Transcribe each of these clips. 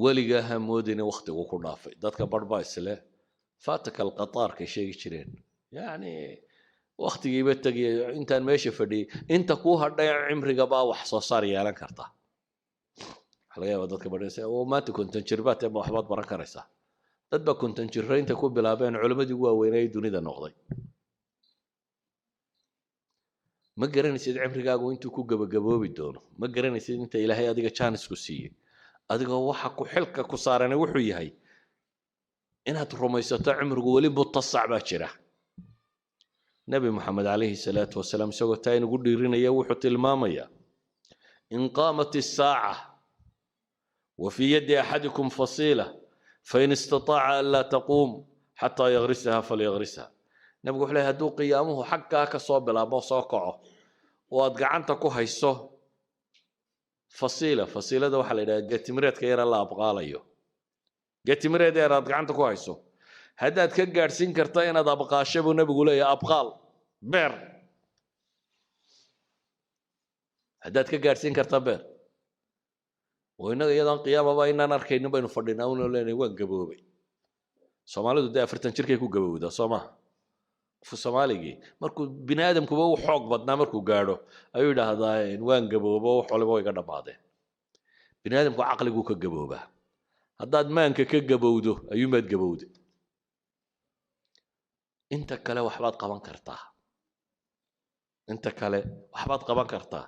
weligaa ha moodina waqtigu ku dhaafay dadka badhbaa isle faataka alqataarkay sheegi jireen yacni waqtigiiba tegaya intaan meesha fadhiyay inta kuu hadhay cimrigabaa wax soo saar yeelan karta waxa laga yaabaa dadka badhaysa oo maanta konton jir baad ama waxbaad baran karaysaa dad baa konton jirra inta ku bilaabeen culimmadii ugu waaweynay dunida noqday ma garanaysid cimrigaagu intuu ku gabagaboobi doono ma garanaysid inta ilaahay adiga jaanisku siiyey adigoo waxa ku xilka ku saaranay wuxuu yahay inaad rumaysato cimrigu weli mutasac baa jira nabi maxamed calayhi salaatu wasalaam isagoo taa inugu dhiirinaya wuxuu tilmaamayaa in qaamat isaaca wa fii yadi axadikum fasiila fain istataaca an laa taquum xataa yagrisaha falyagrisha nabigu wuxuu leeyahay hadduu qiyaamuhu xaggaa ka soo bilaabo soo kaco oo aad gacanta ku hayso fasiila fasiilada waxaa la yidhaha geetimireedka yara la abqaalayo geetimireed yar aad gacanta ku hayso haddaad ka gaadhsiin karta inaad abqaasho buu nabigu leeyahay abqaal beer haddaad ka gaadhsiin karta beer oo innaga iyadaan qiyaamaba inaan arkaynin baynu fadhinaa unoo leenahay waan gaboobay soomaalidu dee 40 jirkay ku gabowdaa soo maha qofka soomaaligii markuu bini aadamkuba u xoog badnaa markuu gaadho ayuu yidhaahdaa waan gaboobo wax waliba way iga dhammaadeen bini aadamku caqliguu ka gaboobaa haddaad maanka ka gabowdo ayuumaad gabowde inta kale waxbaad qaban kartaa inta kale waxbaad qaban kartaa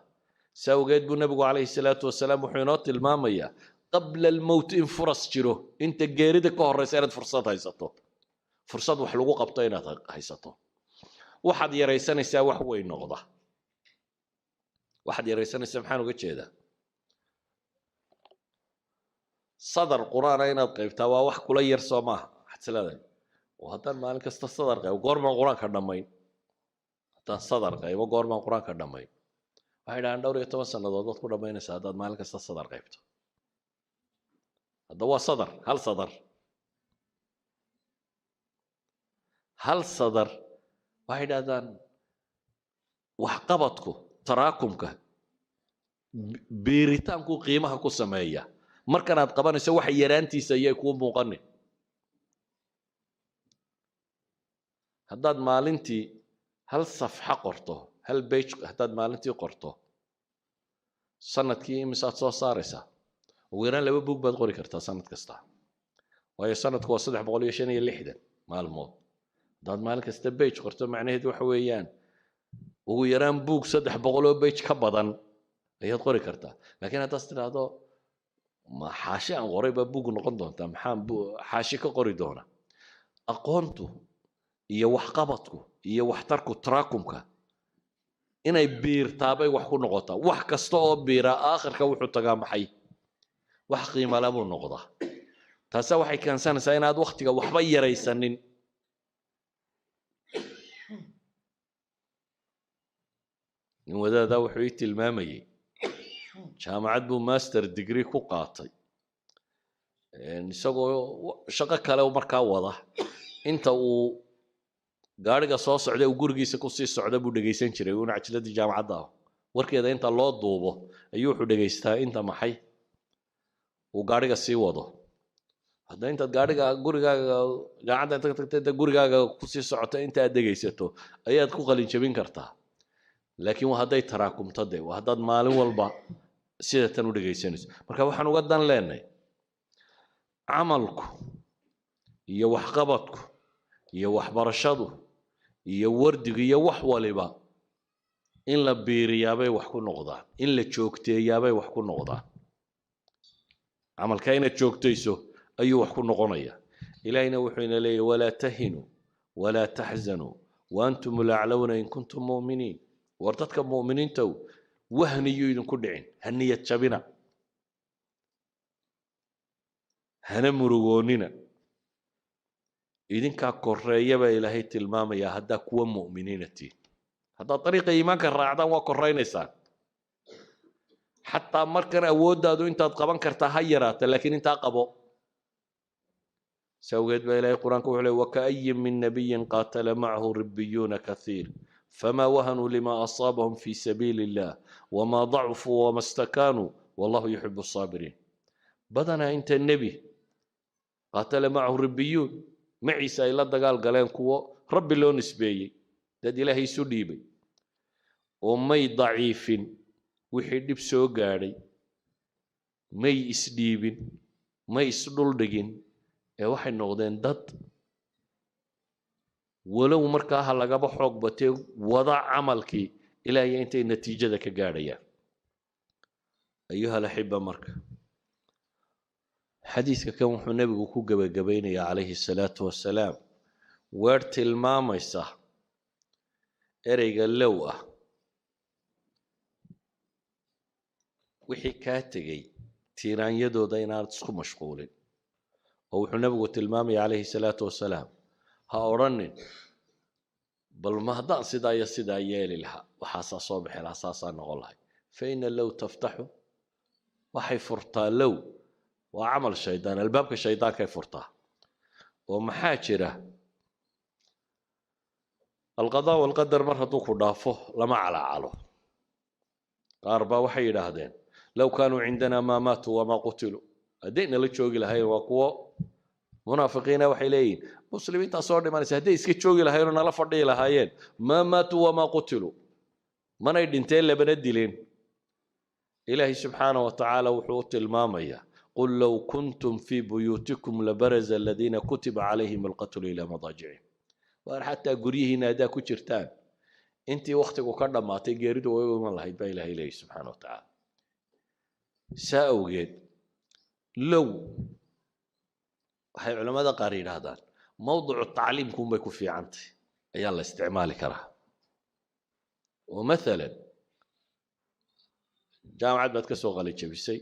ساوجد بو النبي عليه الصلاة والسلام وحينات المامية قبل الموت إن فرص جرو أنت جارد كهر رسالة فرصات هيسطو فرصات وحلقو قبطين هيسطو واحد يريسان يساوي حوي النغضة واحد يريسان يسامحان وقت هذا صدر قرآن أين قيبتا وواح كل يرسمه حتى لا وهذا مالك استصدر قيب وقرما القرآن كردمين حتى صدر قيب وقرما القرآن كردمين waxay dhahaan dhowr iyo 10 sanadood ku dhameynaysaa hadaad maalin kasta sadar qaybto hadda waa sadar hal sadar waxay dhahdaan wax qabadku taraakumka beeritaanku qiimaha ku sameeya markan aad qabanayso wax yaraantiisa ayay ku muuqanay haddaad maalintii hal safxa qorto هل بيج هتاد مالنتي قرطه سنة كي مسات صار صارسة ويران لو بوك بدقوري كرتا سنة كستا وهي سنة كوا صدح بقولي شنو اللي حدا مال الموت داد مالك استبيج قرطه معناه دو حويان ويران بوك صدح بقولو بيج كبدن هي تقوري كرتا لكن هذا استرادو ما حاشي عن قريبه بوك نقدون تام حام حاشي كقوري دونا أقونتو iyo wax qabadku iyo waxtarku tarakumka inay biirtaabay wax ku noqotaa wax kasta oo biira aakhirka wuxuu tagaa maxay wax qiimo leh buu noqdaa taas waxay keensanaysaa inaad waqtiga waxba yaraysanin in wadaada wuxuu tilmaamayay jaamacad buu master degree ku qaatay isagoo shaqo kale markaa wada inta uu gaariga soo socday uu gurigiisa ku sii socda buu dhageysan jiray uu nacjilada jaamacadda warkeeda inta loo duubo ayuu wuxuu dhageystaa inta maxay uu gaariga sii wado hadda inta gaariga gurigaaga jaamacadda inta tagtay gurigaaga ku sii socota inta aad dhageysato ayaad ku qalin jabin kartaa laakiin waa haday taraakumto de waa hadad maalin walba sida tan u dhageysanayso marka waxaan uga dan leenahay amalku iyo wax qabadku iyo waxbarashadu iyo wardiga iyo wax waliba in la biiriyaabay wax ku noqdaan in la joogteeyaabay wax ku noqdaan amalka inaad joogtayso ayuu wax ku noqonaya ilaahina wuxuu ina leeyahay wala tahinu wala tahzanu wa antum la'alawna in kuntum mu'minin wartadka mu'miniinta wahniyo idinku dhicin haniyad jabina hana murugoonina idinka koreeyaba ilaahay tilmaamaya hadda kuwa mu'miniinati hadda طريقه iimaanka raacdan waa koreynaysan hatta markan awoodaadu intaad qaban kartaa ha yaraata laakiin inta qabo sawgeed baa ilaahay quraanka wuxuu leeyahay wakaayyin min nabiyyin qatala ma'ahu rabbiyuna kathir fama wahanu lima asabahum fi sabilillah wama da'fu wama istakanu wallahu yuhibbu as-sabirin بدنا أنت النبي قاتل معه الربيون معيسى إلا دقال قالين كوا ربي لو نسبي داد إلهي سليبي ومي ضعيف وحيد بسو قاري مي إسديبين مي إسدول دقين waxay noqdeen dad walow markaa lagaba xoog batay wada camalkii ilaahay intay natiijada ka gaarayaan ayuha laxiba marka xadiiska kan wuxuu nabigu ku gabagabaynayaa calayhi salaatu wasalaam weer tilmaamaysa ereyga low ah wixii kaa tegey tiiraanyadooda inaad isku mashquulin ووحو نبغو تلمامي عليه الصلاة والسلام ها أورنن بل ما هدان سدا يالي لها وحاسا صبح الأساسا نقولها فإن لو تفتحه وحي فرطا لو وعمل الشيطان الباب كالشيطان كي فرطا ومحاجرة القضاء والقدر مرة دوكو دافه لما على عاله قاربا وحي لهدين لو كانوا عندنا ما ماتوا وما قتلوا هدينا لتشوقي لهاي وقوة منافقين وحيلين مسلمين تصور ما نسهدي اسكي تشوقي لهاي ونلا فردي لهايين ما ماتوا وما قتلوا ما نيدنتين لبندلين إلهي سبحانه وتعالى وحوت المامية قل لو كنتم في بيوتكم لبرز الذين كتب عليهم القتل إلى مضاجعهم وحتى قريه نادا كترتان انت وقتك وكرنا ما تجرد ويوم الله يبقى إلهي سبحانه وتعالى سأوجد لو waxay culimada qaar yiraahdaan mawduucu tacliimku bay ku fiicantay ayaa la isticmaali karaa oo mesela jaamacad baad ka soo qalay jabisay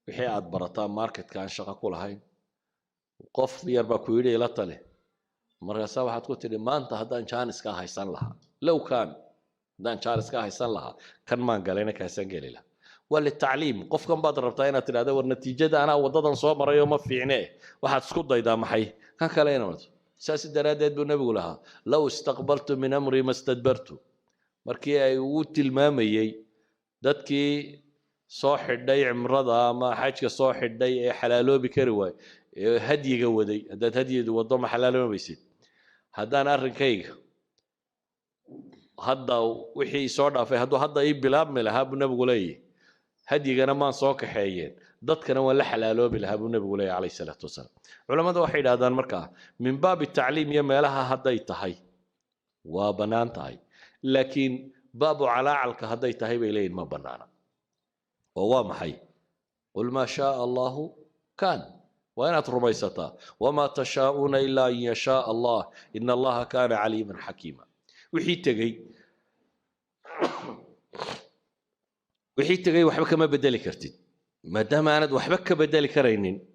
wixii aad barataa marketka aan shaqo ku lahayn qof yar baa ku yiri ila tale markaas waxaad ku tiri maanta haddaan chance ka haysan lahaa low kan haddaan chance ka haysan lahaa kan maan galayna ka haysan gali lahaa وللتعليم قف كم بعد ربطين ترى والنتيجة أنا وضدنا صوم ريوم في عناه واحد سكوت ضيدا محي كان كلينا ساس الدرادات بالنبي لها لو استقبلت من أمري ما استدبرت مركي أيوت المامي دتكي صاح الدي عمرضها ما حاجة صاح الدي حلالو بكروي هدي جودي هدات هدي وضم حلالو ما بيصير هذا نار كيك هذا وحي صار في هذا يبلاب ملها بالنبي ليه هدينا ما صوك حيين ضدكنا ولا حلالو بالها النبي عليه الصلاة والسلام علماء واحد هذا المركع من باب التعليم يما لها هديت هاي وبنان تاي لكن باب علاعلك هديت هاي بيلين ما بنانا وهو محي قل ما شاء الله كان وين رميستا وما تشاءون إلا أن يشاء الله إن الله كان عليما حكيما وحي تجي وحي تجي وحبك ما بدل كرتين ما دام أنا وحبك بدل كرينين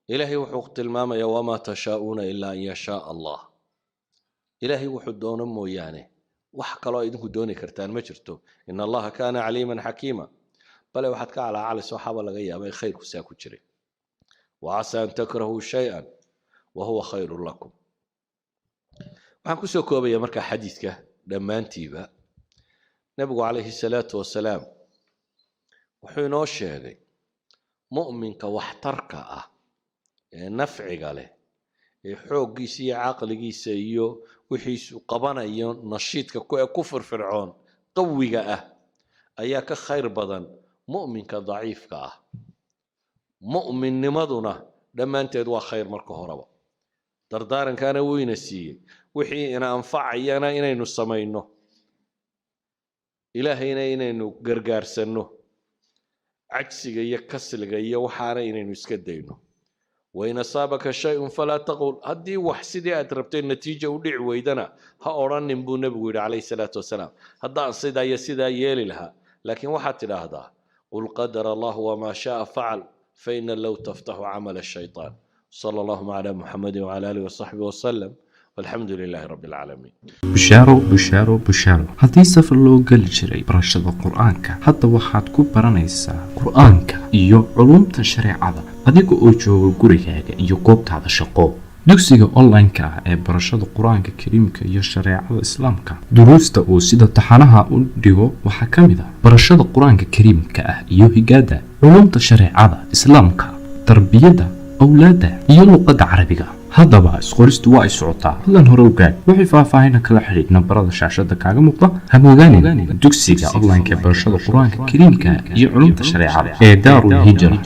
إلهي وحقت الماما يا وما تشاءون إلا أن يشاء الله إلهي وحد دون مويانه وحق الله إذنك دوني كرتان ما جرتو إن الله كان عليما حكيما بل واحد كعلى على الصحابة لغاية ما خير كساكو جري وعسى أن تكرهوا شيئا وهو خير لكم وحنكو سوكوبا يا مركا حديثك لما انتيبا نبغو عليه الصلاة والسلام وحينو الشيء مؤمنك واحترك نفعك له حوقيسي عقليسي iyo wixiisu qabanayo nashiidka kufur fircoon qawiga ayaa ka khayr badan mu'minka daciifka mu'minnimaduna dhamaanteed waa khayr marka horeba dardaarankaana weyna siiyay wixii ina anfacayana inaynu sameeyno ilaahayna inaynu gargaarsano cagsiga iyo kasliga iyo waxaana inaynu iska dayno وإن أصابك شيء فلا تقول هدي وحسدي أتربتين نتيجة ودع ويدنا هأوران نبو نبوي عليه الصلاة والسلام هذا صدا يسدا يلي لها لكن وحتى هذا قل قدر الله وما شاء فعل فإن لو تفتح عمل الشيطان صلى الله على محمد وعلى آله وصحبه وسلم والحمد لله رب العالمين بشارو هذه سفر لو قل جري برشاد القرآنك حتى waxaad ku baranaysaa quraanka iyo culumta shariicada adiga oo jooga gurigaaga iyo goobtaada shaqo dugsiga online-ka ah ee barashada quraanka kariimka iyo shariicada islaamka duruusta oo sida taxanaha u dhigo waxa kamid ah barashada quraanka kariimka ah iyo higaada culumta shariicada islaamka tarbiyada awlaadda iyo luqadda carabiga. haddaba isqoristu waa ay socotaa. fadlan hore ogaad wixii faahfaahin kala xidhiidh nambarada shaashada kaaga muuqda. hamogaanin dugsiga online-ka barashada qur-aanka kariimka iyo culumta shareecada ee Daarul Hijra.